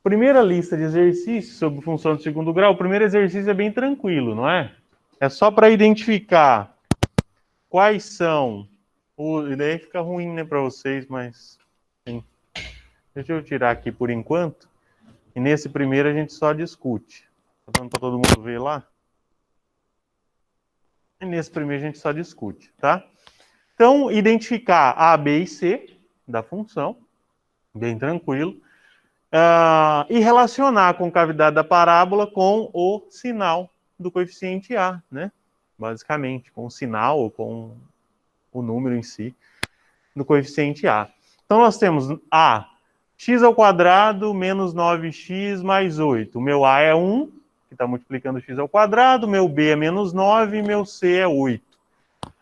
Primeira lista de exercícios sobre função de segundo grau. O primeiro exercício é bem tranquilo, não é? É só para identificar quais são os... E daí fica ruim, né, para vocês, mas... Sim. Deixa eu tirar aqui por enquanto. E nesse primeiro a gente só discute. Tá dando para todo mundo ver lá? E nesse primeiro a gente só discute, tá? Então, identificar A, B e C da função. Bem tranquilo. E relacionar a concavidade da parábola com o sinal do coeficiente A, né? Basicamente, com o sinal ou com o número em si do coeficiente A. Então, nós temos A, x ao quadrado menos 9x mais 8. O meu A é 1, que está multiplicando x ao quadrado, meu B é menos 9 e meu C é 8.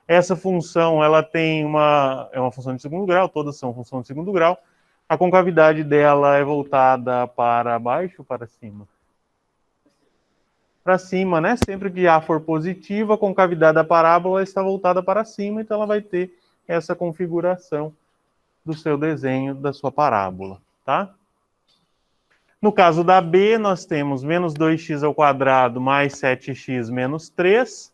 Essa função, ela tem é uma função de segundo grau, todas são função de segundo grau. A concavidade dela é voltada para baixo ou para cima? Para cima, né? Sempre que A for positivo, a concavidade da parábola está voltada para cima, então ela vai ter essa configuração do seu desenho da sua parábola, tá? No caso da B, nós temos menos 2x ao quadrado mais 7x menos 3.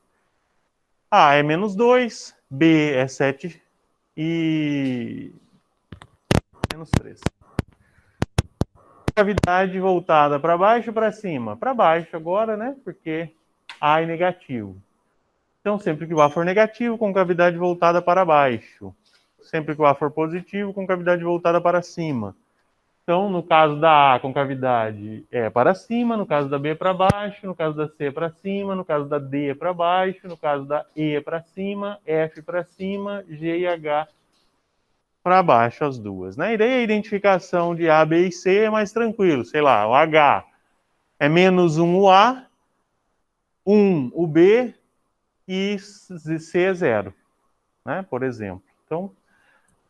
A é menos 2, B é 7 e menos 3. Concavidade voltada para baixo ou para cima? Para baixo agora, né? Porque A é negativo. Então, sempre que o A for negativo, concavidade voltada para baixo. Sempre que o A for positivo, concavidade voltada para cima. Então, no caso da A, concavidade é para cima, no caso da B é para baixo, no caso da C é para cima, no caso da D é para baixo, no caso da E é para cima, F para cima, G e H para baixo as duas, né? E daí a identificação de A, B e C é mais tranquilo. Sei lá, o H é menos 1 o A, 1 o B e C é 0, né? Por exemplo. Então,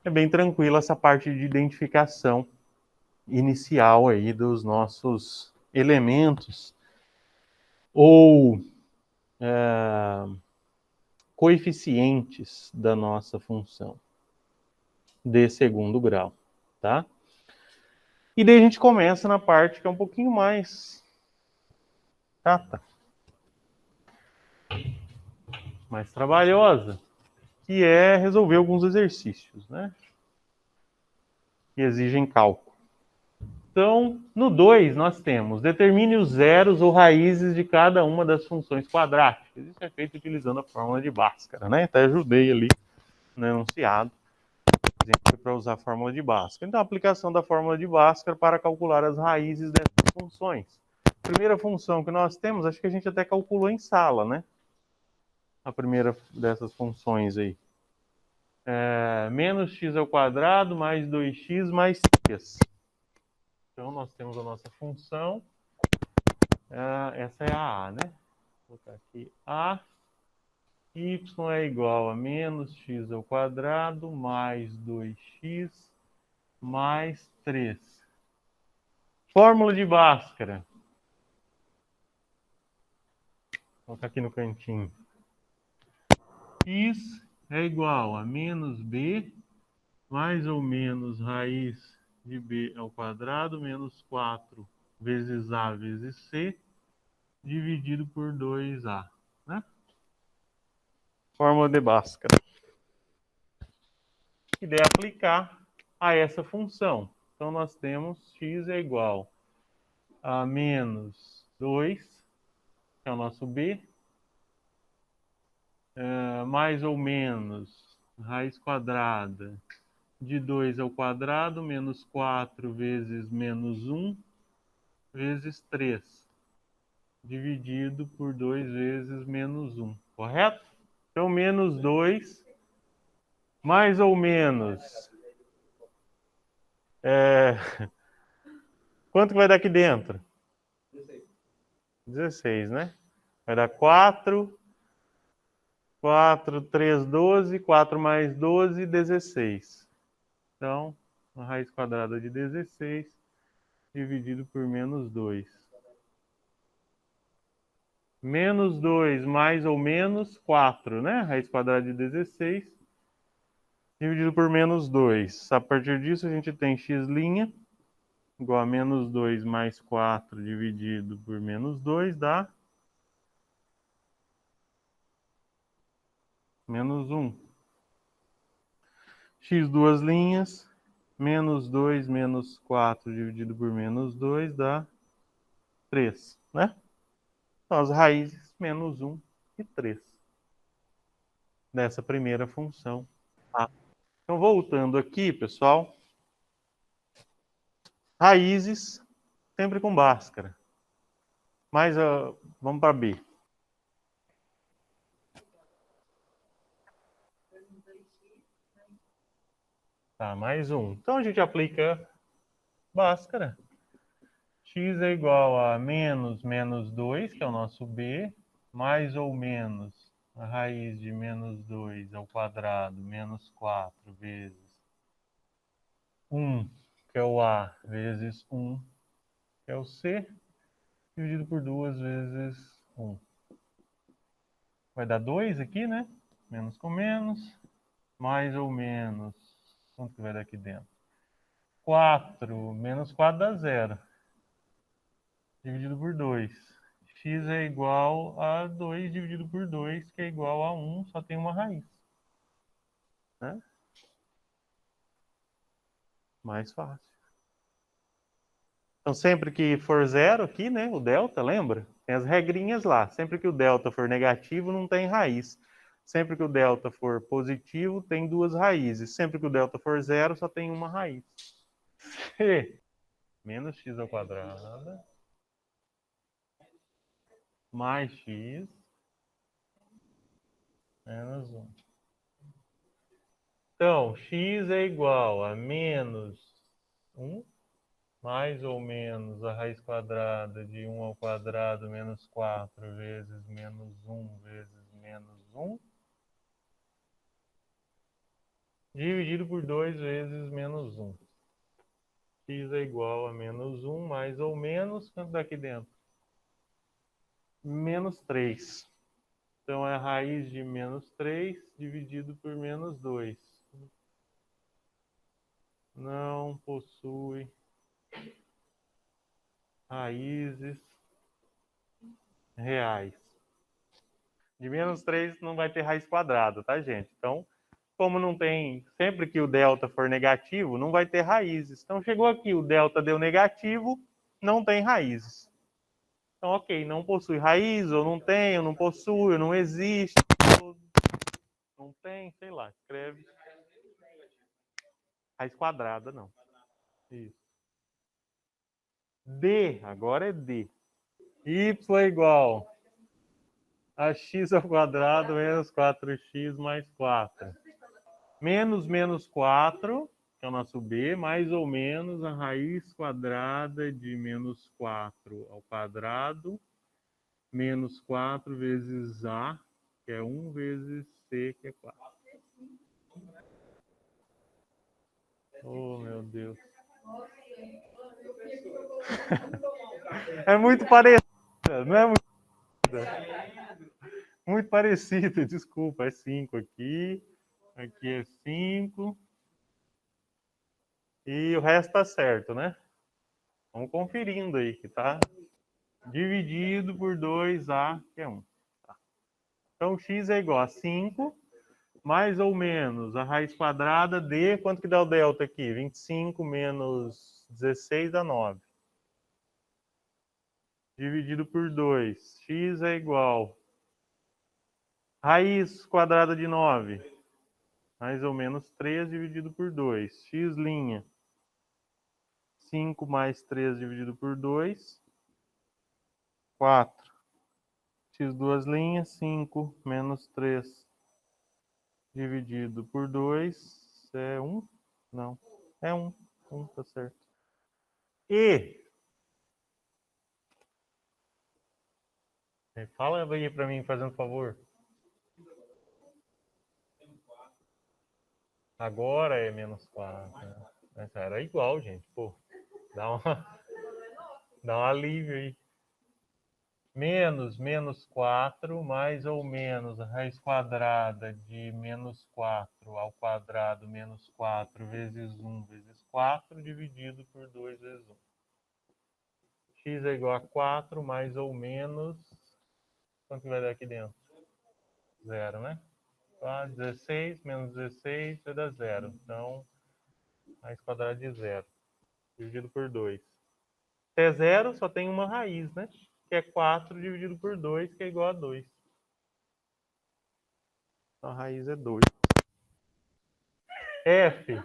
é bem tranquilo essa parte de identificação inicial aí dos nossos elementos ou coeficientes da nossa função de segundo grau, tá? E daí a gente começa na parte que é um pouquinho mais chata, mais trabalhosa, que é resolver alguns exercícios, né? Que exigem cálculo. Então, no 2, nós temos determine os zeros ou raízes de cada uma das funções quadráticas. Isso é feito utilizando a fórmula de Bhaskara, né? Até ajudei ali no enunciado. Exemplo para usar a fórmula de Bhaskara. Então, a aplicação da fórmula de Bhaskara para calcular as raízes dessas funções. A primeira função que nós temos, acho que a gente até calculou em sala, né? A primeira dessas funções aí. Menos x ao quadrado mais 2x mais 3. Então, nós temos a nossa função. Essa é a A, né? Vou colocar aqui A. Y é igual a menos x ao quadrado mais 2x mais 3. Fórmula de Bhaskara. Vou colocar aqui no cantinho. X é igual a menos b mais ou menos raiz de b ao quadrado menos 4 vezes a vezes c dividido por 2a, né? Fórmula de Bhaskara. E daí aplicar a essa função. Então, nós temos x é igual a menos 2, que é o nosso b, mais ou menos raiz quadrada de 2 ao quadrado menos 4 vezes menos 1 vezes 3, dividido por 2 vezes menos 1, correto? Então, menos 2, mais ou menos... Quanto que vai dar aqui dentro? 16, né? Vai dar 4, 4, 3, 12, 4 mais 12, 16. Então, a raiz quadrada de 16 dividido por menos 2. Menos 2 mais ou menos 4, né? Raiz quadrada de 16 dividido por menos 2. A partir disso, a gente tem x', igual a menos 2 mais 4 dividido por menos 2 dá menos 1. X duas linhas, menos 2 menos 4 dividido por menos 2 dá 3, né? Então, as raízes menos 1 e 3 dessa primeira função. Tá? Então, voltando aqui, pessoal, raízes sempre com Bhaskara. Mas vamos para B. Tá, mais um. Então, a gente aplica Bhaskara. X é igual a menos 2, que é o nosso B, mais ou menos a raiz de menos 2 ao quadrado, menos 4 vezes 1, que é o A, vezes 1, que é o C, dividido por 2 vezes 1. Vai dar 2 aqui, né? Menos com menos, mais ou menos. Quanto que vai dar aqui dentro? 4, menos 4 dá 0. Dividido por 2. X é igual a 2 dividido por 2, que é igual a 1, só tem uma raiz. Né? Mais fácil. Então, sempre que for zero aqui, né, o delta, lembra? Tem as regrinhas lá. Sempre que o delta for negativo, não tem raiz. Sempre que o delta for positivo, tem duas raízes. Sempre que o delta for zero, só tem uma raiz. C menos x ao quadrado mais x menos 1. Então, x é igual a menos 1 mais ou menos a raiz quadrada de 1 ao quadrado menos 4 vezes menos 1 vezes menos 1, dividido por 2 vezes menos 1. X é igual a menos 1 mais ou menos, quanto dá aqui dentro? Menos 3. Então, é a raiz de menos 3 dividido por menos 2. Não possui raízes reais. De menos 3 não vai ter raiz quadrada, tá, gente? Então, como não tem, sempre que o delta for negativo, não vai ter raízes. Então, chegou aqui, o delta deu negativo, não tem raízes. Então, ok, não possui raiz, ou não possui, ou não existe, ou não tem, sei lá, escreve. Raiz quadrada, não. Isso. D, agora é D. Y é igual a x ao quadrado menos 4x mais 4. Menos 4, que é o nosso B, mais ou menos a raiz quadrada de menos 4 ao quadrado, menos 4 vezes A, que é 1 vezes C, que é 4. Oh, meu Deus. É muito parecida, não é muito parecida, desculpa, é 5 aqui, aqui é 5, e o resto tá certo, né? Vamos conferindo aí, que tá dividido por 2A, que é 1. Tá. Então, x é igual a 5, mais ou menos a raiz quadrada de... Quanto que dá o delta aqui? 25 menos 16 dá 9. Dividido por 2. X é igual... Raiz quadrada de 9. Mais ou menos 3 dividido por 2. X'. 5 mais 3 dividido por 2. 4. X duas linhas. 5 menos 3 dividido por 2 é 1? Não, é 1. 1, tá certo. E fala aí para mim, fazendo favor. Agora é menos 4. Né? Era igual, gente. Pô, dá um alívio aí. Menos 4, mais ou menos a raiz quadrada de menos 4 ao quadrado menos 4 vezes 1 vezes 4 dividido por 2 vezes 1. x é igual a 4 mais ou menos... Quanto que vai dar aqui dentro? 0, né? 16 menos 16 vai dar 0. Então, raiz quadrada de 0. Dividido por 2. Se é 0, só tem uma raiz, né? Que é 4 dividido por 2, que é igual a 2. Então, a raiz é 2. F.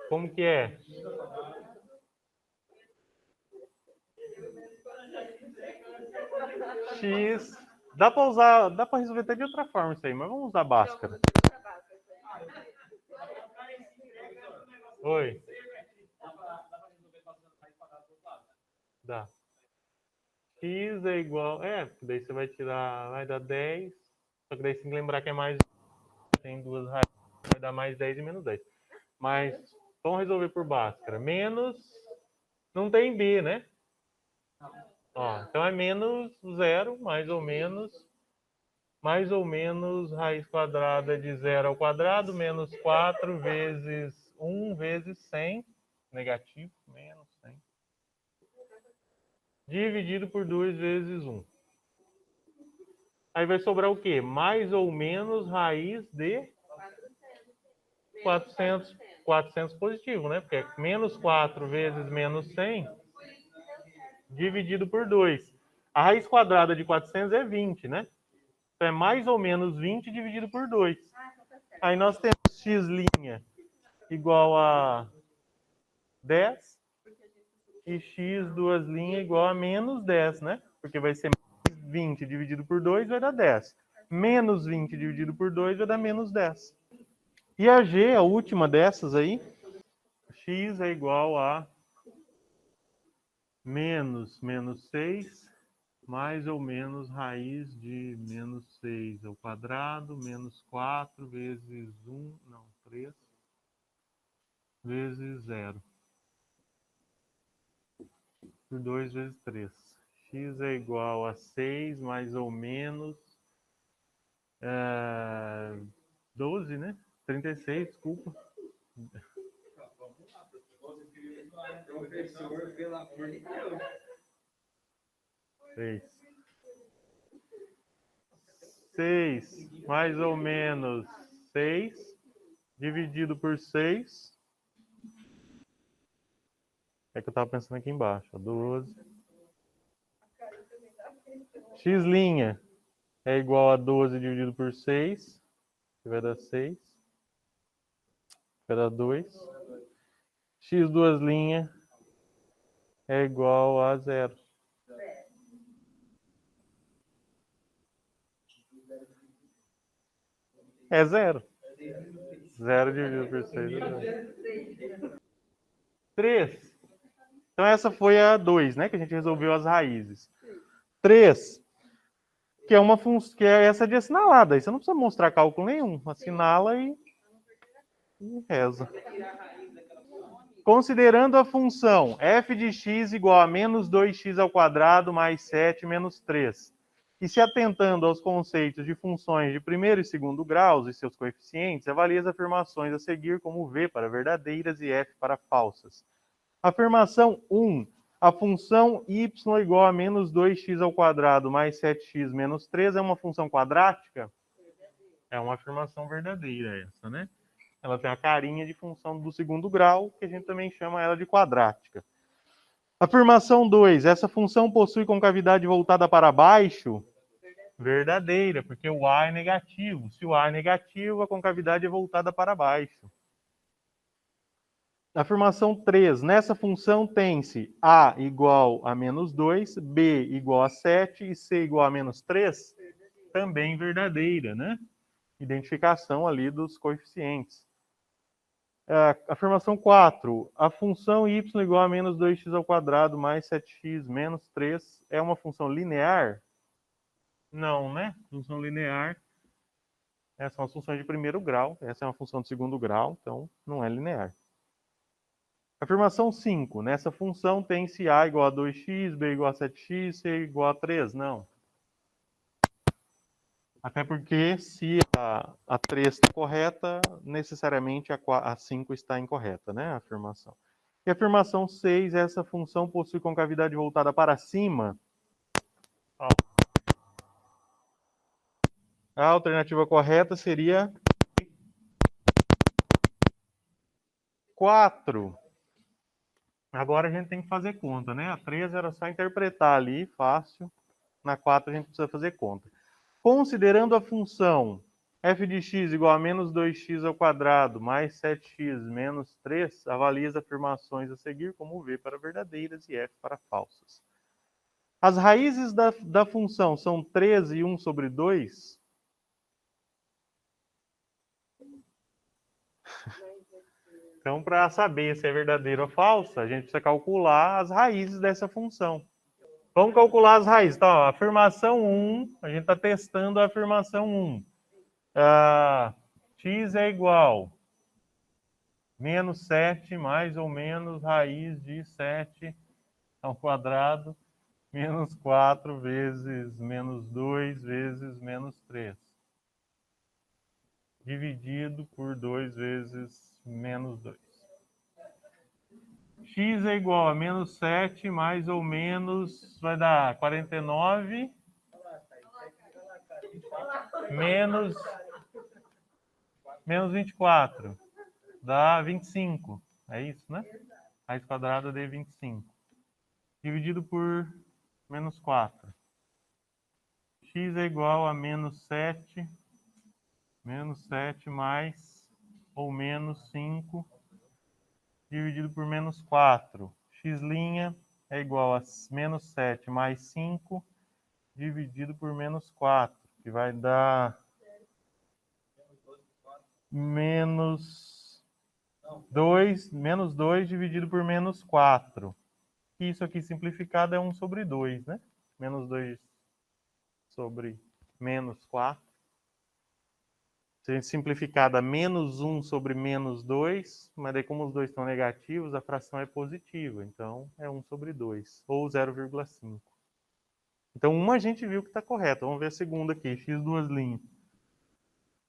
Como que é? X. Dá para resolver até de outra forma isso aí, mas vamos usar Bhaskara. Oi. Dá. X é igual... daí você vai tirar... Vai dar 10. Só que daí você tem que lembrar que é mais... Tem duas raízes. Vai dar mais 10 e menos 10. Mas vamos resolver por Bhaskara. Menos... Não tem B, né? Ó, então é menos 0, mais ou menos raiz quadrada de 0 ao quadrado, menos 4 vezes 1 vezes 100, negativo, menos 100, dividido por 2 vezes 1. Aí vai sobrar o quê? Mais ou menos raiz de 400 positivo, né? Porque é menos 4 vezes menos 100, dividido por 2. A raiz quadrada de 400 é 20, né? Então é mais ou menos 20 dividido por 2. Aí nós temos x' igual a 10 e x duas linhas igual a menos 10, né? Porque vai ser mais 20 dividido por 2 vai dar 10. Menos 20 dividido por 2 vai dar menos 10. E a g, a última dessas aí, x é igual a menos 6 mais ou menos raiz de menos 6 ao quadrado, menos 4 vezes 1, não, 3, vezes 0. Por 2 vezes 3. X é igual a 6 mais ou menos 12, né? 36, desculpa. Professor, pelo amor de Deus. 6 mais ou menos 6 dividido por 6. É que eu estava pensando aqui embaixo. 12. X' é igual a 12 dividido por 6. Que vai dar 6. Vai dar 2. X duas linhas é igual a 0. É 0. 0 dividido por 6 é 0. 3. Então essa foi a 2, né? Que a gente resolveu as raízes. 3, que é uma função, que é essa de assinalada. Aí você não precisa mostrar cálculo nenhum. Assinala e reza. Considerando a função f de x igual a menos 2x ao quadrado mais 7 menos 3, e se atentando aos conceitos de funções de primeiro e segundo graus e seus coeficientes, avalie as afirmações a seguir como V para verdadeiras e F para falsas. Afirmação 1. A função y igual a menos 2x ao quadrado mais 7x menos 3 é uma função quadrática? É uma afirmação verdadeira essa, né? Ela tem a carinha de função do segundo grau, que a gente também chama ela de quadrática. Afirmação 2. Essa função possui concavidade voltada para baixo? Verdadeira, porque o A é negativo. Se o A é negativo, a concavidade é voltada para baixo. Afirmação 3. Nessa função tem-se A igual a menos 2, B igual a 7 e C igual a menos 3? Também verdadeira, né? Identificação ali dos coeficientes. Afirmação 4. A função y igual a menos 2x ao quadrado mais 7x menos 3 é uma função linear? Não, né? Função linear. Essas são as funções de primeiro grau. Essa é uma função de segundo grau, então não é linear. Afirmação 5. Nessa função tem-se A igual a 2x, B igual a 7x, C igual a 3. Não. Até porque se a 3 está correta, necessariamente a 5 está incorreta, né? A afirmação. E afirmação 6, essa função possui concavidade voltada para cima. A alternativa correta seria 4. Agora a gente tem que fazer conta, né? A 3 era só interpretar ali, fácil. Na 4 a gente precisa fazer conta. Considerando a função f de x igual a menos 2x ao quadrado mais 7x menos 3, avalie as afirmações a seguir como V para verdadeiras e F para falsas. As raízes da função são 13 e 1 sobre 2? Então, para saber se é verdadeiro ou falsa, a gente precisa calcular as raízes dessa função. Vamos calcular as raízes. Então, ó, afirmação 1, a gente está testando a afirmação 1. X é igual menos 7 mais ou menos raiz de 7 ao quadrado menos 4 vezes menos 2 vezes menos 3. Dividido por 2 vezes menos 2. X é igual a menos 7 mais ou menos, vai dar 49 menos 24. Dá 25. É isso, né? Raiz quadrada de 25. Dividido por menos 4. X é igual a menos 7 mais ou menos 5 dividido por menos 4. X' é igual a menos 7 mais 5 dividido por menos 4, que vai dar menos 2 dividido por menos 4. Isso aqui simplificado é 1 sobre 2, né? Menos 2 sobre menos 4. Se a gente simplificar, dá menos 1 sobre menos 2, mas daí como os dois estão negativos, a fração é positiva. Então, é 1 sobre 2, ou 0,5. Então, uma a gente viu que está correta. Vamos ver a segunda aqui, x duas linhas.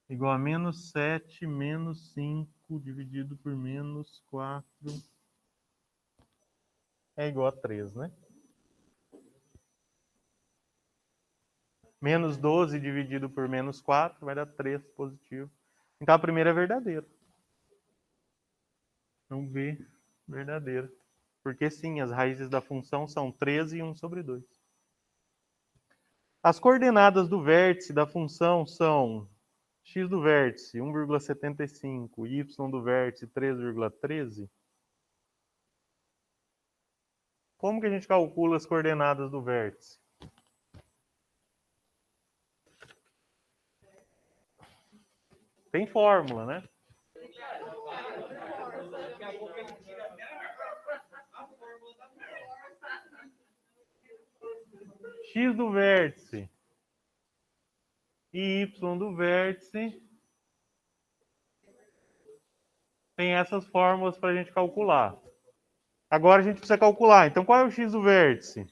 Igual a menos 7 menos 5 dividido por menos 4 é igual a 3, né? Menos 12 dividido por menos 4 vai dar 3 positivo. Então, a primeira é verdadeira. Vamos ver verdadeira. Porque sim, as raízes da função são 13 e 1 sobre 2. As coordenadas do vértice da função são x do vértice 1,75, y do vértice 3,13. Como que a gente calcula as coordenadas do vértice? Tem fórmula, né? X do vértice e y do vértice tem essas fórmulas para a gente calcular. Agora a gente precisa calcular. Então, qual é o x do vértice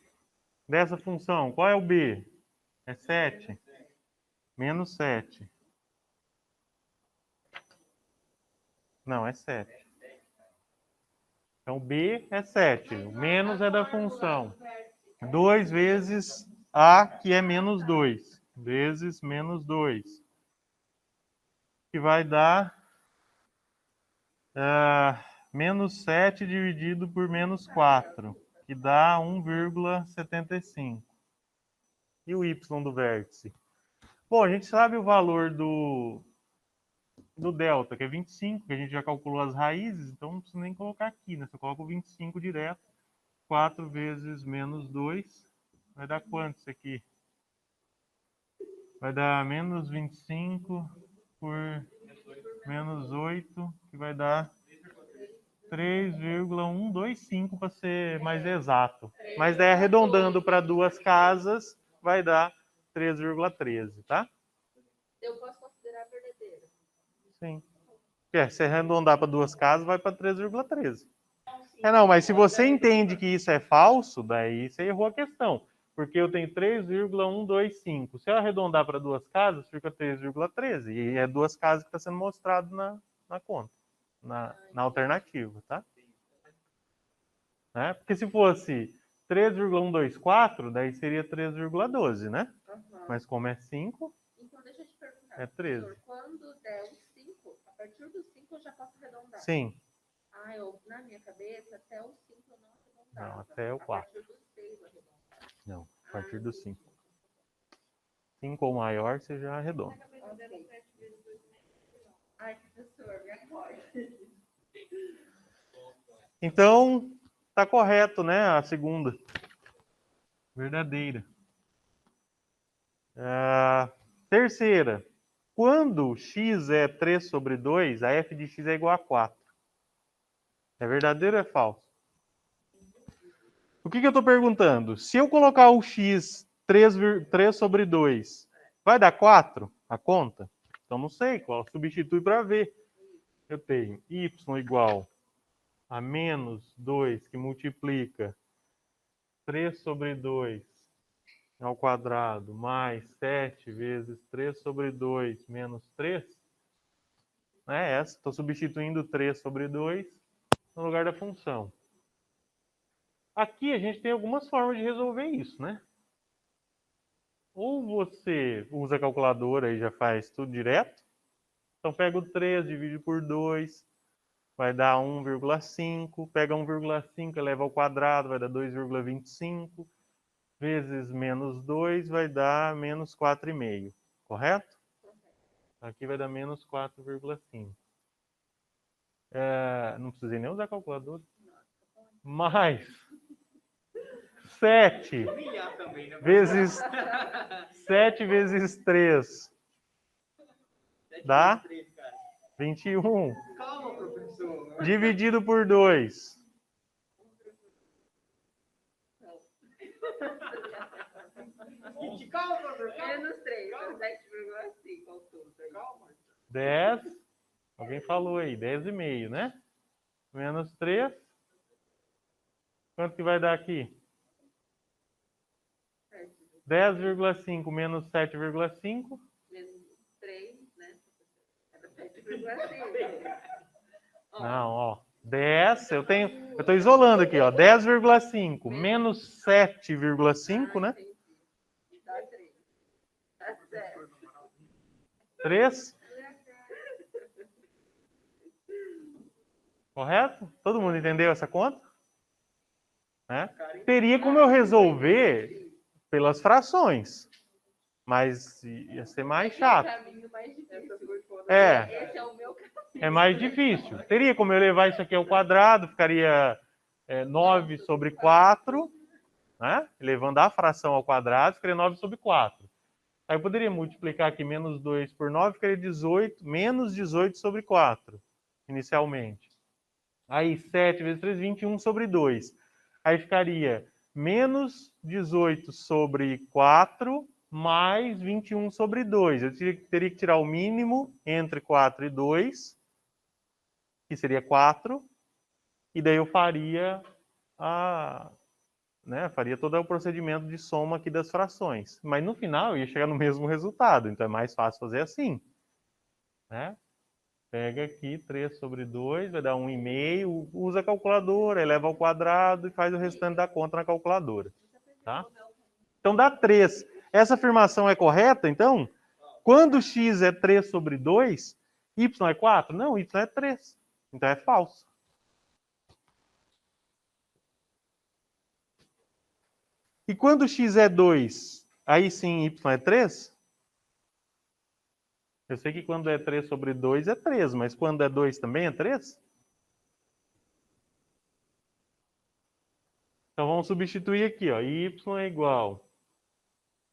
dessa função? Qual é o b? É 7. Menos 7. Não, é 7. Então, b é 7. O menos é da função. 2 vezes a, que é menos 2. Vezes menos 2. Que vai dar menos 7 dividido por menos 4. Que dá 1,75. E o y do vértice? Bom, a gente sabe o valor do delta, que é 25, que a gente já calculou as raízes, então não precisa nem colocar aqui, né? Você coloca o 25 direto. 4 vezes menos 2. Vai dar quanto isso aqui? Vai dar menos 25 por menos 8, que vai dar 3,125 para ser mais exato. Mas daí arredondando para duas casas, vai dar 3,13, tá? Eu posso considerar verdadeira? Sim. Se arredondar para duas casas, vai para 3,13. Não, mas se você entende que isso é falso, daí você errou a questão. Porque eu tenho 3,125. Se eu arredondar para duas casas, fica 3,13. E é duas casas que está sendo mostrado na conta, na alternativa, tá? né? Porque se fosse 3,124, daí seria 3,12, né? Aham. Mas como é 5, Então, deixa eu te perguntar. é 13. Professor, quando der o 5, a partir do 5 eu já posso arredondar? Sim. Ah, na minha cabeça, até o 5 eu não arredondava. Não, até o A 4. partir do 6 eu arredondava. Não, a partir Ah, do entendi. 5. 5 ou maior, você já arredonda. Ok. Ai, professor, me acorda. Então, tá correto, né? A segunda. Verdadeira. Terceira. Quando x é 3 sobre 2, a f de x é igual a 4. É verdadeiro ou é falso? O que eu estou perguntando? Se eu colocar o x 3 sobre 2, vai dar 4 a conta? Então não sei qual. Substitui para ver. Eu tenho y igual a menos 2 que multiplica 3 sobre 2 ao quadrado mais 7 vezes 3 sobre 2 menos 3. É essa. Estou substituindo 3 sobre 2 no lugar da função. Aqui a gente tem algumas formas de resolver isso, né? Ou você usa a calculadora e já faz tudo direto. Então pega o 3, divide por 2, vai dar 1,5. Pega 1,5, eleva ao quadrado, vai dar 2,25. Vezes menos 2 vai dar menos 4,5. Correto? Aqui vai dar menos 4,5. Não precisei nem usar a calculadora. Mais 7 vezes 7 vezes 3 dá 21. Calma, professor. Dividido por 2. Calma, professor. Menos 3, 7,5 ao todo. Calma. 10. Alguém falou aí, 10,5, né? Menos 3. Quanto que vai dar aqui? 10,5 menos 7,5. Menos 3, né? Era 7,5. Não, ó. 10, eu tô isolando aqui, ó. 10,5 menos 7,5, né? Entendi. Dá 3. Tá certo. 3. Correto? Todo mundo entendeu essa conta? Né? Teria como eu resolver pelas frações, mas ia ser mais chato. É o caminho mais difícil. É, Esse é o meu caminho. é mais difícil. Teria como eu levar isso aqui ao quadrado, ficaria 9 sobre 4, né? Levando a fração ao quadrado, ficaria 9 sobre 4. Aí eu poderia multiplicar aqui menos 2 por 9, ficaria 18, menos 18 sobre 4, inicialmente. Aí 7 vezes 3, 21 sobre 2. Aí ficaria menos 18 sobre 4 mais 21 sobre 2. Eu teria que tirar o mínimo entre 4 e 2, que seria 4, e daí eu faria faria todo o procedimento de soma aqui das frações. Mas no final eu ia chegar no mesmo resultado, então é mais fácil fazer assim, né? Pega aqui 3 sobre 2, vai dar 1,5, usa a calculadora, eleva ao quadrado e faz o restante da conta na calculadora. Tá? Então dá 3. Essa afirmação é correta, então? Quando x é 3 sobre 2, y é 4? Não, y é 3. Então é falso. E quando x é 2, aí sim y é 3? Eu sei que quando é 3 sobre 2 é 3, mas quando é 2 também é 3? Então vamos substituir aqui, ó. Y é igual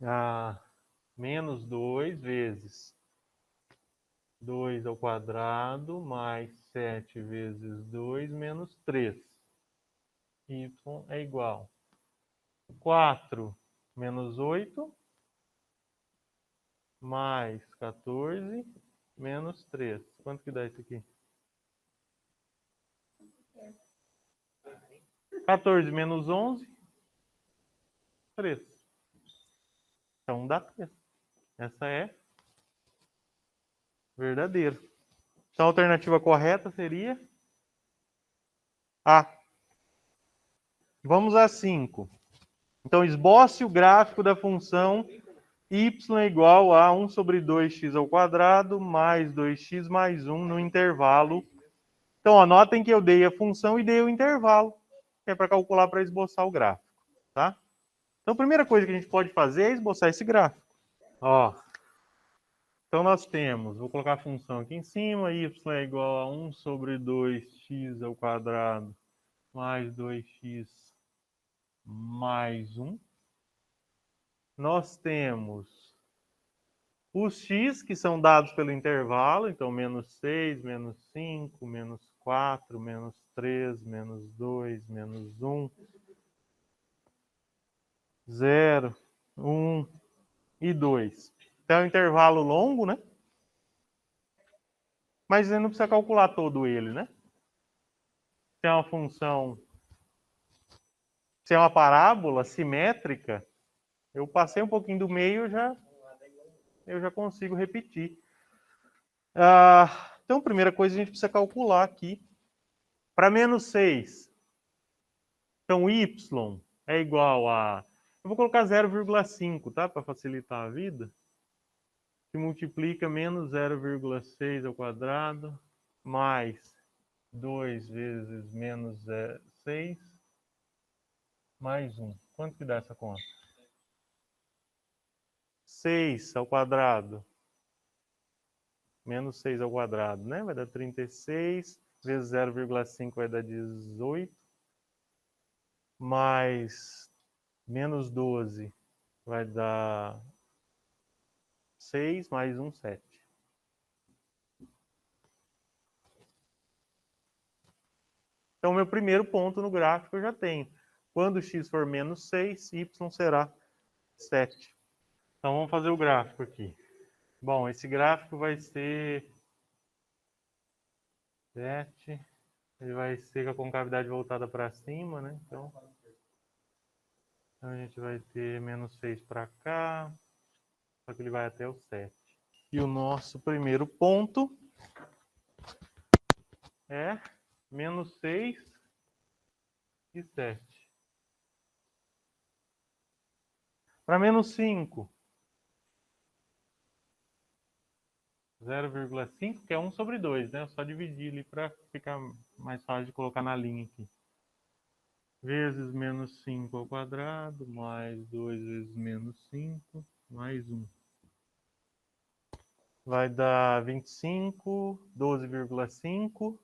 a menos 2 vezes 2 ao quadrado mais 7 vezes 2 menos 3. Y é igual a 4 menos 8 mais 14 menos 3. Quanto que dá isso aqui? 14 menos 11, 3. Então dá 3. Essa é verdadeira. Então a alternativa correta seria A. Vamos a 5. Então, esboce o gráfico da função y é igual a 1 sobre 2x ao quadrado mais 2x mais 1 no intervalo. Então, anotem que eu dei a função e dei o intervalo, que é para calcular, para esboçar o gráfico. Tá? Então, a primeira coisa que a gente pode fazer é esboçar esse gráfico. Ó. Então, nós temos, vou colocar a função aqui em cima, y é igual a 1 sobre 2x ao quadrado mais 2x mais 1. Nós temos os x, que são dados pelo intervalo, então menos 6, menos 5, menos 4, menos 3, menos 2, menos 1, 0, 1 e 2. Então é um intervalo longo, né? Mas você não precisa calcular todo ele, né? Se é uma função, se é uma parábola simétrica, eu passei um pouquinho do meio, eu já consigo repetir. Então, a primeira coisa a gente precisa calcular aqui. Para menos 6, então y é igual a... Eu vou colocar 0,5, tá? Para facilitar a vida. Que multiplica menos 0,6 ao quadrado mais 2 vezes menos 6 mais 1. Quanto que dá essa conta? 6 ao quadrado. Menos 6 ao quadrado, né? Vai dar 36. Vezes 0,5 vai dar 18. Mais menos 12 vai dar 6, mais 1, 7. Então, meu primeiro ponto no gráfico eu já tenho. Quando x for menos 6, y será 7. Então, vamos fazer o gráfico aqui. Bom, esse gráfico vai ser 7. Ele vai ser com a concavidade voltada para cima, né? Então, a gente vai ter menos 6 para cá. Só que ele vai até o 7. E o nosso primeiro ponto é menos 6 e 7. Para menos 5, 0,5, que é 1 sobre 2, né? Eu só dividir ali para ficar mais fácil de colocar na linha aqui. Vezes menos 5 ao quadrado, mais 2 vezes menos 5, mais 1. Vai dar 25, 12,5.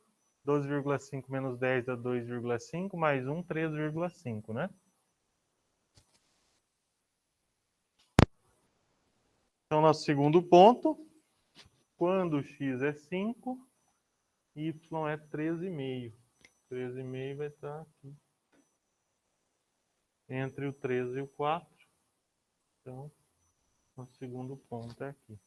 12,5 menos 10 dá 2,5, mais 1, 3,5, né? Então, nosso segundo ponto, quando x é 5, y é 13,5. 13,5 vai estar aqui. Entre o 13 e o 4. Então, o segundo ponto é aqui.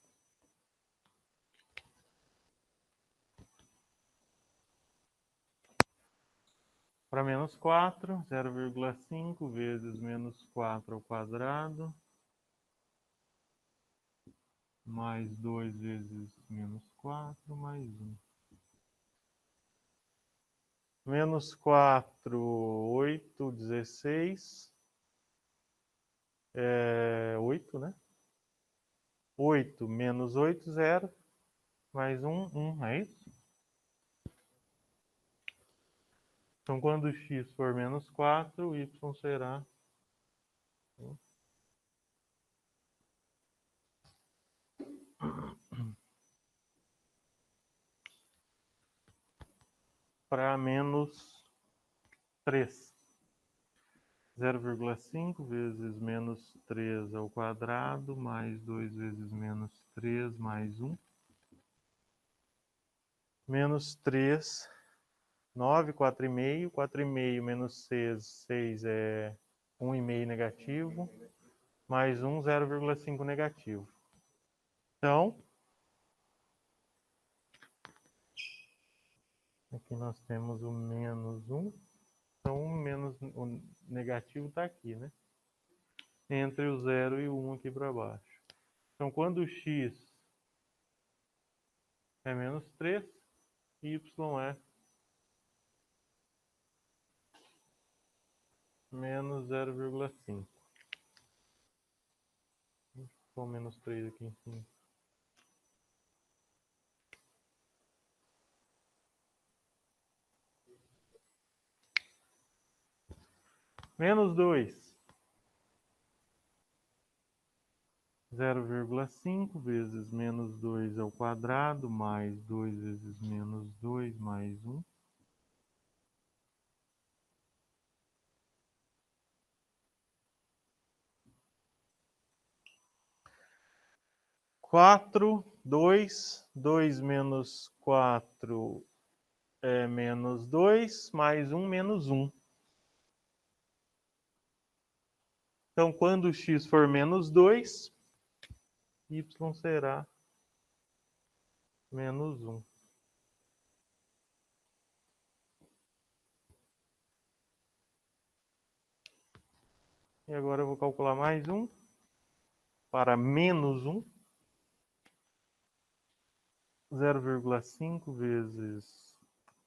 Para menos 4, 0,5 vezes menos 4 ao quadrado. Mais 2 vezes menos 4, mais 1. Menos 4, 8, 16. 8, né? 8 menos 8, 0. Mais 1, 1, é isso? Então, quando x for menos 4, y será... para menos 3. 0,5 vezes menos 3 ao quadrado, mais 2 vezes menos 3, mais 1. Menos 3, 9, 4,5. 4,5 menos 6, 6 é 1,5 negativo. Mais 1, 0,5 negativo. Então, aqui nós temos o menos 1. Então, o negativo está aqui, né? Entre o 0 e o 1 aqui para baixo. Então, quando o x é menos 3, y é menos 0,5. Vou pôr menos 3 aqui em cima. Menos 2. 0,5 vezes menos 2 ao quadrado, mais 2 vezes menos 2, mais 1. 4, 2, 2 menos 4 é menos 2, mais 1, menos 1. Então, quando x for menos 2, y será menos 1. E agora eu vou calcular mais 1 para menos 1. 0,5 vezes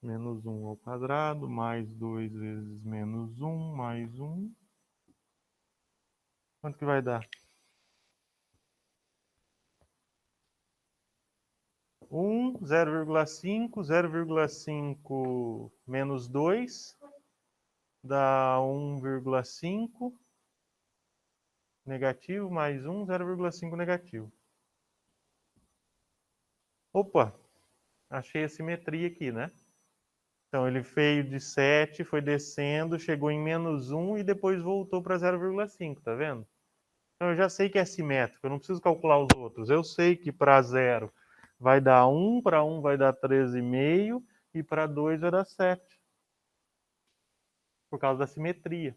menos 1 ao quadrado, mais 2 vezes menos 1, mais 1. Quanto que vai dar? 1, 0,5, 0,5 menos 2, dá 1,5 negativo, mais 1, 0,5 negativo. Opa, achei a simetria aqui, né? Então, ele veio de 7, foi descendo, chegou em menos 1 e depois voltou para 0,5, tá vendo? Então, eu já sei que é simétrico, eu não preciso calcular os outros. Eu sei que para 0 vai dar 1, para 1 vai dar 13,5 e para 2 vai dar 7. Por causa da simetria.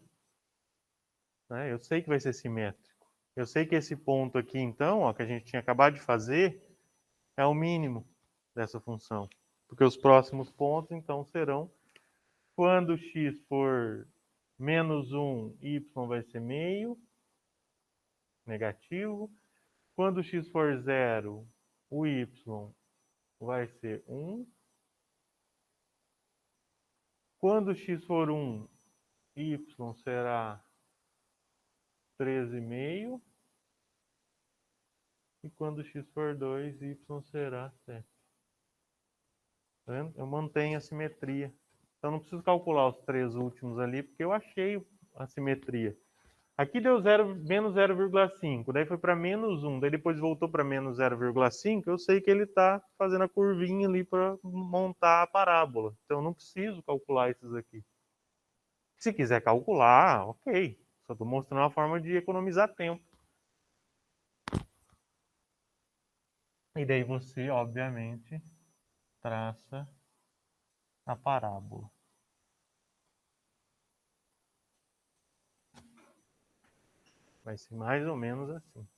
Né? Eu sei que vai ser simétrico. Eu sei que esse ponto aqui, então, ó, que a gente tinha acabado de fazer, é o mínimo dessa função. Porque os próximos pontos, então, serão quando x for menos 1, y vai ser meio, negativo. Quando x for 0, o y vai ser 1. Quando x for 1, y será 13,5. E quando x for 2, y será 7. Tá vendo? Eu mantenho a simetria. Então não preciso calcular os 3 últimos ali, porque eu achei a simetria. Aqui deu menos 0,5, daí foi para menos 1, daí depois voltou para menos 0,5, eu sei que ele está fazendo a curvinha ali para montar a parábola. Então eu não preciso calcular esses aqui. Se quiser calcular, ok. Só estou mostrando uma forma de economizar tempo. E daí você, obviamente, traça a parábola. Vai ser mais ou menos assim.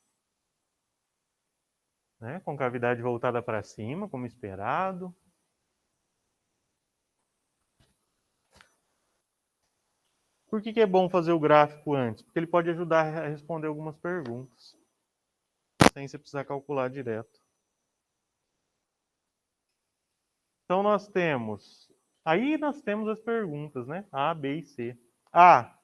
Né? Com cavidade voltada para cima, como esperado. Por que é bom fazer o gráfico antes? Porque ele pode ajudar a responder algumas perguntas. Sem você precisar calcular direto. Então nós temos... Aí nós temos as perguntas, né? A, B e C. A.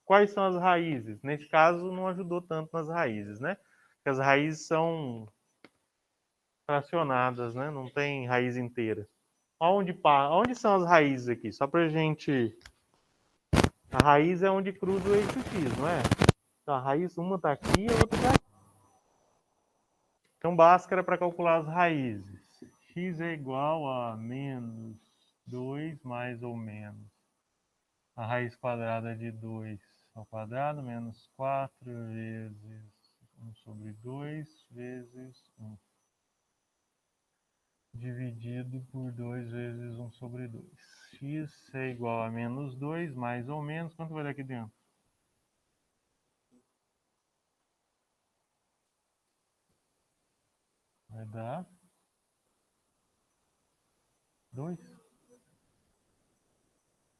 Quais são as raízes? Nesse caso não ajudou tanto nas raízes, né? Porque as raízes são fracionadas, né? Não tem raiz inteira. Onde são as raízes aqui? Só pra gente... A raiz é onde cruza o eixo X, não é? Então, a raiz, uma está aqui e a outra está aqui. Então, Bhaskara para calcular as raízes. X é igual a menos 2 mais ou menos a raiz quadrada de 2 ao quadrado, menos 4 vezes 1 sobre 2 vezes 1. Dividido por 2 vezes 1 sobre 2. X é igual a menos 2 mais ou menos. Quanto vai dar aqui dentro? Vai dar 2.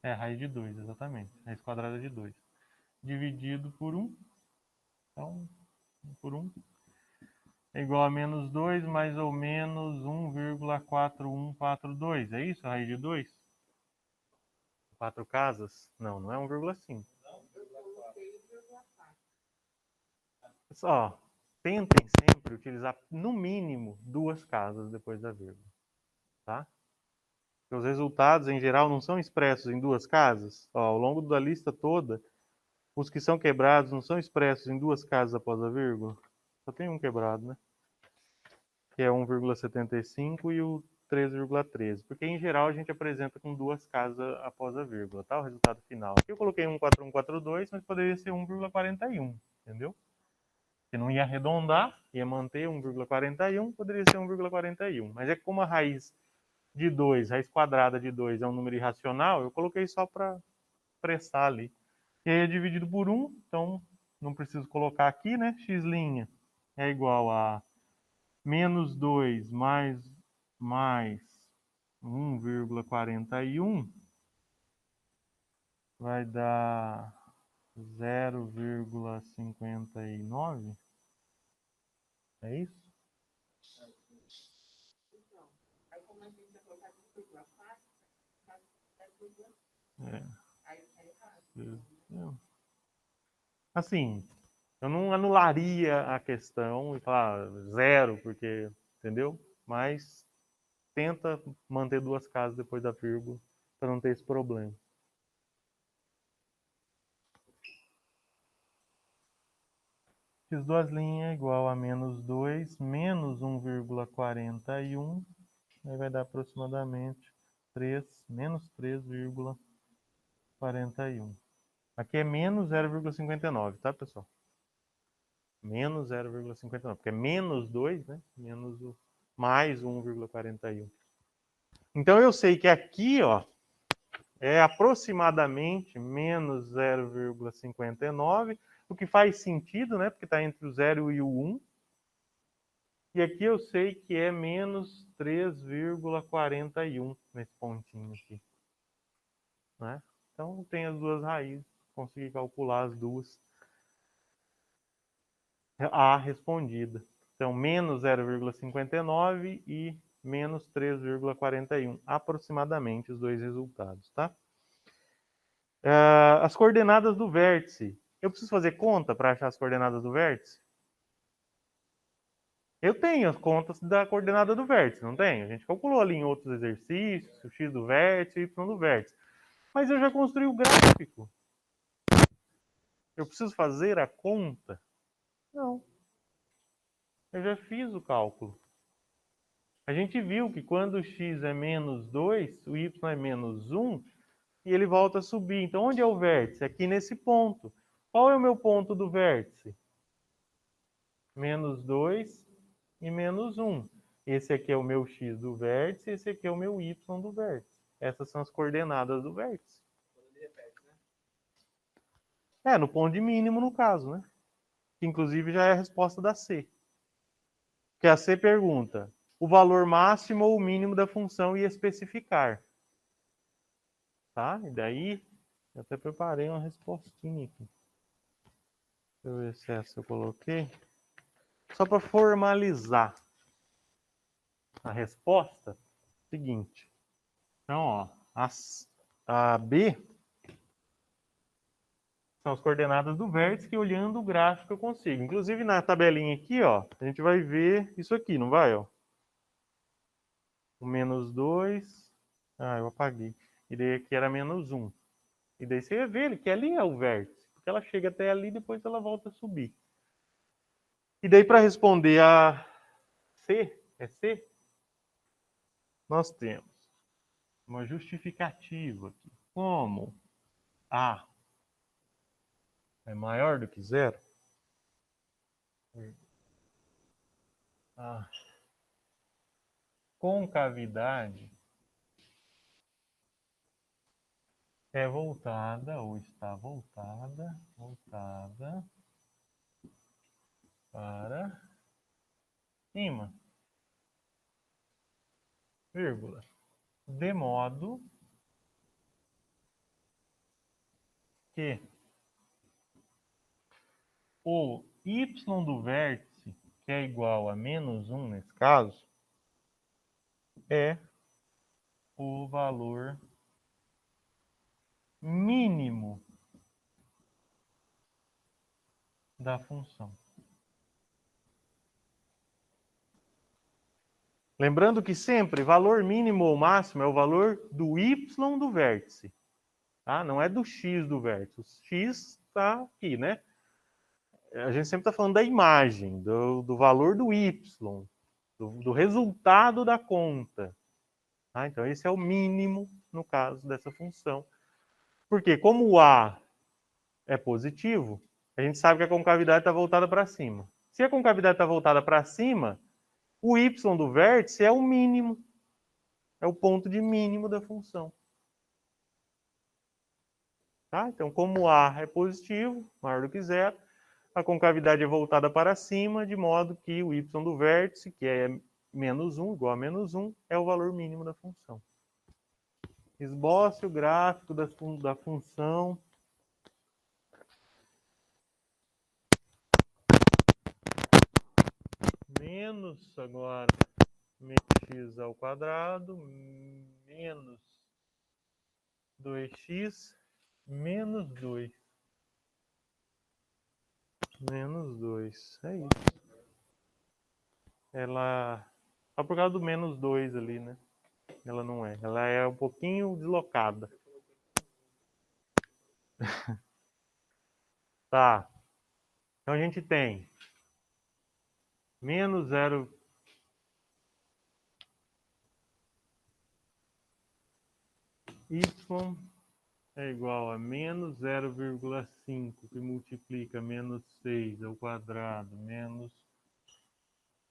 É, raiz de 2, exatamente. Raiz quadrada de 2. Dividido por 1. Então, por 1. É igual a menos 2 mais ou menos 1,4142. É isso, a raiz de 2? 4 casas? Não, não é 1,5. Ó, tentem sempre utilizar, no mínimo, 2 casas depois da vírgula, tá? Porque os resultados, em geral, não são expressos em 2 casas. Ó, ao longo da lista toda, os que são quebrados não são expressos em 2 casas após a vírgula. Só tem um quebrado, né? Que é 1,75 e o 3,13. Porque, em geral, a gente apresenta com 2 casas após a vírgula, tá? O resultado final. Aqui eu coloquei 14142, mas poderia ser 1,41, entendeu? Que não ia arredondar, ia manter 1,41, poderia ser 1,41. Mas é que como a raiz de 2, raiz quadrada de 2 é um número irracional, eu coloquei só para expressar ali. E aí é dividido por 1, então não preciso colocar aqui, né? X' é igual a menos 2 mais 1,41 vai dar 0,59. É isso? Então, aí como a gente vai colocar 1,4, É. aí tá errado. Assim, eu não anularia a questão e falar zero, porque, entendeu? Mas tenta manter 2 casas depois da vírgula para não ter esse problema. X' é igual a menos 2 menos 1,41, aí vai dar aproximadamente 3, menos 3,41. Aqui é menos 0,59, tá, pessoal? Menos 0,59, porque é menos 2, né? Menos o mais 1,41. Então eu sei que aqui, ó, é aproximadamente menos 0,59, o que faz sentido, né? Porque está entre o 0 e o 1. E aqui eu sei que é menos 3,41 nesse pontinho aqui, né? Então tem as duas raízes, consegui calcular as duas. A respondida. Então, menos 0,59 e menos 3,41, aproximadamente os dois resultados, tá? As coordenadas do vértice. Eu preciso fazer conta para achar as coordenadas do vértice? Eu tenho as contas da coordenada do vértice, não tenho? A gente calculou ali em outros exercícios, o x do vértice e o y do vértice. Mas eu já construí o gráfico. Eu preciso fazer a conta? Não. Eu já fiz o cálculo. A gente viu que quando o x é menos 2, o y é menos 1, e ele volta a subir. Então, onde é o vértice? Aqui nesse ponto. Qual é o meu ponto do vértice? Menos 2 e menos 1. Esse aqui é o meu x do vértice, esse aqui é o meu y do vértice. Essas são as coordenadas do vértice. No ponto de mínimo, no caso, né? Que inclusive já é a resposta da C. Que a C pergunta o valor máximo ou mínimo da função e especificar. Tá? E daí, eu até preparei uma respostinha aqui. Deixa eu ver se essa eu coloquei. Só para formalizar a resposta, seguinte. Então, ó, a B são as coordenadas do vértice que olhando o gráfico eu consigo. Inclusive na tabelinha aqui, ó, a gente vai ver isso aqui, não vai, ó? O menos 2. Ah, eu apaguei. E daí aqui era menos 1. E daí você ia ver que ali é o vértice. Porque ela chega até ali e depois ela volta a subir. E daí para responder a C, é C? Nós temos uma justificativa aqui. Como A é maior do que zero, a concavidade é voltada ou está voltada para cima, vírgula, de modo que o y do vértice, que é igual a menos 1 nesse caso, é o valor mínimo da função. Lembrando que sempre valor mínimo ou máximo é o valor do y do vértice. Tá? Não é do x do vértice. O x está aqui, né? A gente sempre está falando da imagem, do valor do y, do resultado da conta. Tá? Então, esse é o mínimo no caso dessa função. Porque como o A é positivo, a gente sabe que a concavidade está voltada para cima. Se a concavidade está voltada para cima, o y do vértice é o mínimo. É o ponto de mínimo da função. Tá? Então, como o A é positivo, maior do que zero, a concavidade é voltada para cima, de modo que o y do vértice, que é menos 1, igual a menos 1, é o valor mínimo da função. Esboce o gráfico da função. Menos agora x ao quadrado, menos 2x, menos 2. Menos 2, é isso. Ela, só por causa do menos 2 ali, né? Ela não é. Ela é um pouquinho deslocada. Tá. Então a gente tem menos 0. Y é igual a menos 0,5, que multiplica menos 6 ao quadrado, menos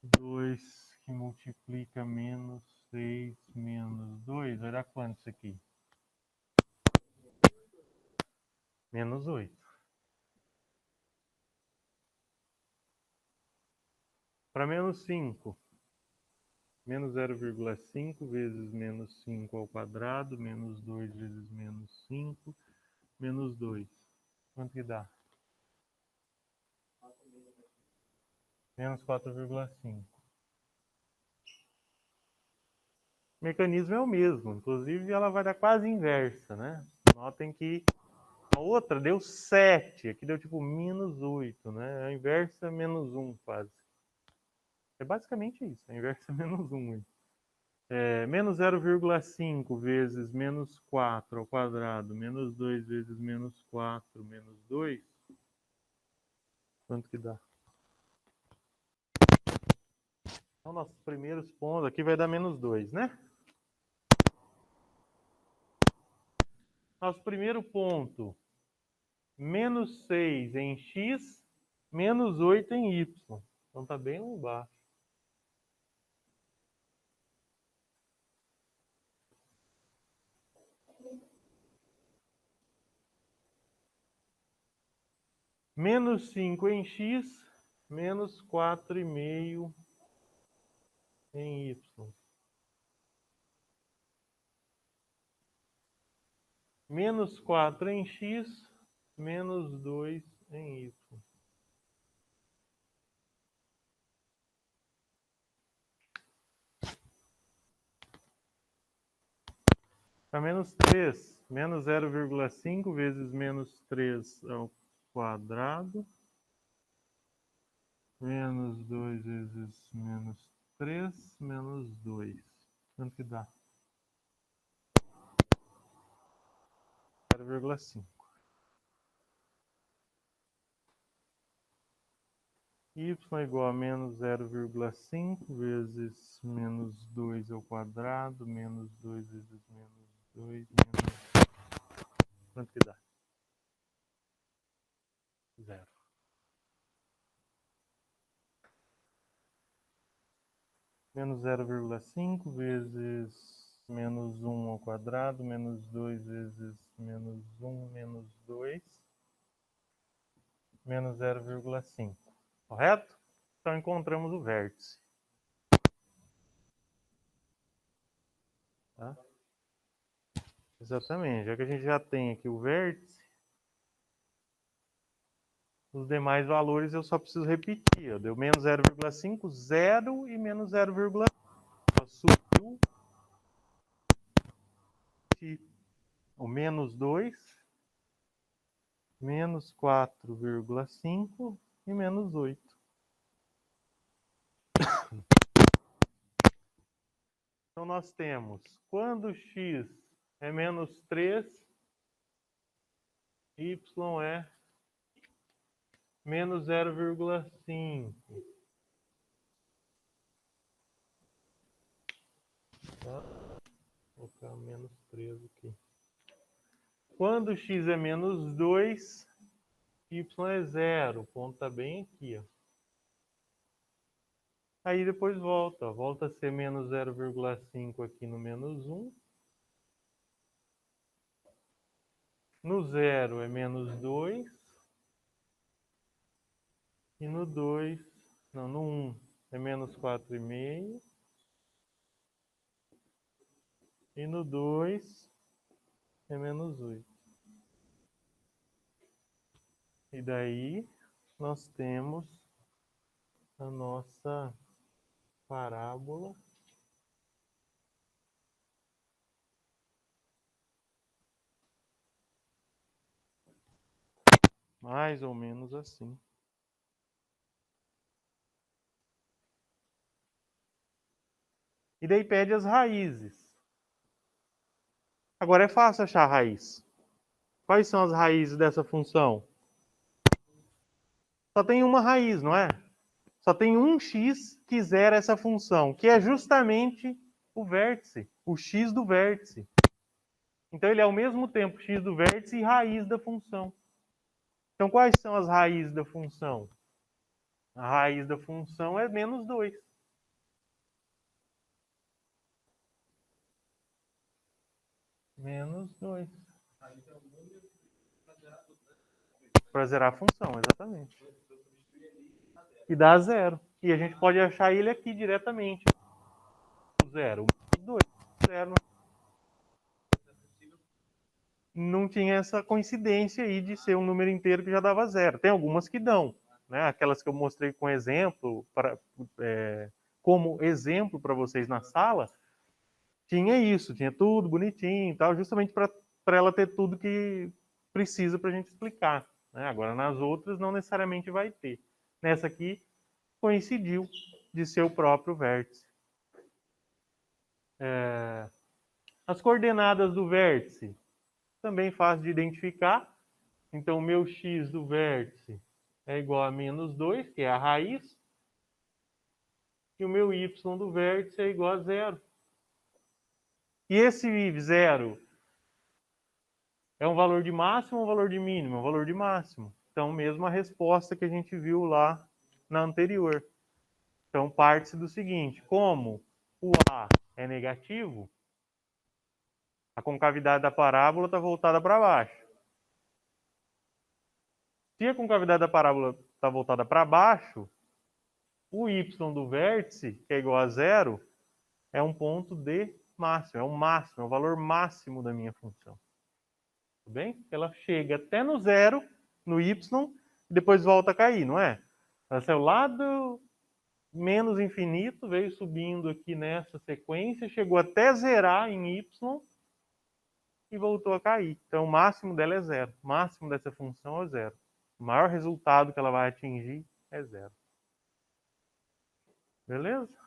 2, que multiplica menos 6, menos 2. Vai dar quanto isso aqui? Menos 8. Para menos 5. Menos 0,5 vezes menos 5 ao quadrado, menos 2 vezes menos 5, menos 2. Quanto que dá? Menos 4,5. O mecanismo é o mesmo, inclusive ela vai dar quase inversa, né? Notem que a outra deu 7, aqui deu tipo menos 8, né? A inversa é menos 1 quase. É basicamente isso, a inversa é menos 1. Menos 0,5 vezes menos 4 ao quadrado, menos 2 vezes menos 4, menos 2. Quanto que dá? Então, nossos primeiros pontos aqui vai dar menos 2, né? Nosso primeiro ponto, menos 6 em x, menos 8 em y. Então, tá bem lá embaixo. Menos 5 em x, menos 4,5 em y. Menos 4 em x, menos 2 em y. Para menos 3, menos 0,5 vezes menos 3 ao quadrado, menos 2 vezes menos 3, menos 2. Quanto que dá? 0,5. Y é igual a menos 0,5 vezes menos 2 ao quadrado, menos 2 vezes menos 2, menos... Quanto que dá? 0. Menos 0,5 vezes menos 1 ao quadrado, menos 2 vezes menos 1, menos 2, menos 0,5. Correto? Então encontramos o vértice. Tá? Exatamente. Já que a gente já tem aqui o vértice, os demais valores eu só preciso repetir. Ó. Deu menos 0,5, 0 e menos 0,5. Subiu o menos 2, menos 4,5 e menos 8. Então, nós temos, quando x é menos 3, y é menos 0,5. Tá? Vou colocar menos 3 aqui. Quando x é menos 2, y é 0. O ponto está bem aqui. Ó. Aí depois volta. Ó. Volta a ser menos 0,5 aqui no menos 1. No 0 é menos 2. E no 2, não, no 1 é menos 4,5. E no 2 é menos 8. E daí nós temos a nossa parábola mais ou menos assim. E daí pede as raízes. Agora é fácil achar a raiz. Quais são as raízes dessa função? Só tem uma raiz, não é? Só tem um x que zera essa função, que é justamente o vértice, o x do vértice. Então ele é ao mesmo tempo x do vértice e raiz da função. Então quais são as raízes da função? A raiz da função é menos 2. Menos 2. Para zerar a função, exatamente. E dá 0. E a gente pode achar ele aqui diretamente. 0, 2, 0. Não tinha essa coincidência aí de ser um número inteiro que já dava 0. Tem algumas que dão. Né? Aquelas que eu mostrei com exemplo, como exemplo para vocês na sala, tinha isso, tinha tudo bonitinho e tal, justamente para ela ter tudo que precisa para a gente explicar. Né? Agora, nas outras, não necessariamente vai ter. Nessa aqui, coincidiu de ser o próprio vértice. As coordenadas do vértice, também fácil de identificar. Então, o meu x do vértice é igual a menos 2, que é a raiz. E o meu y do vértice é igual a 0. E esse 0 é um valor de máximo ou um valor de mínimo? É um valor de máximo. Então, mesmo a resposta que a gente viu lá na anterior. Então, parte-se do seguinte: como o A é negativo, a concavidade da parábola está voltada para baixo. Se a concavidade da parábola está voltada para baixo, o y do vértice, que é igual a 0, é um ponto de máximo, é o máximo, é o valor máximo da minha função. Tudo bem? Ela chega até no 0, no y, e depois volta a cair, não é? Ela saiu lá do menos infinito, veio subindo aqui nessa sequência, chegou até zerar em y e voltou a cair. Então, o máximo dela é 0. O máximo dessa função é 0. O maior resultado que ela vai atingir é 0. Beleza?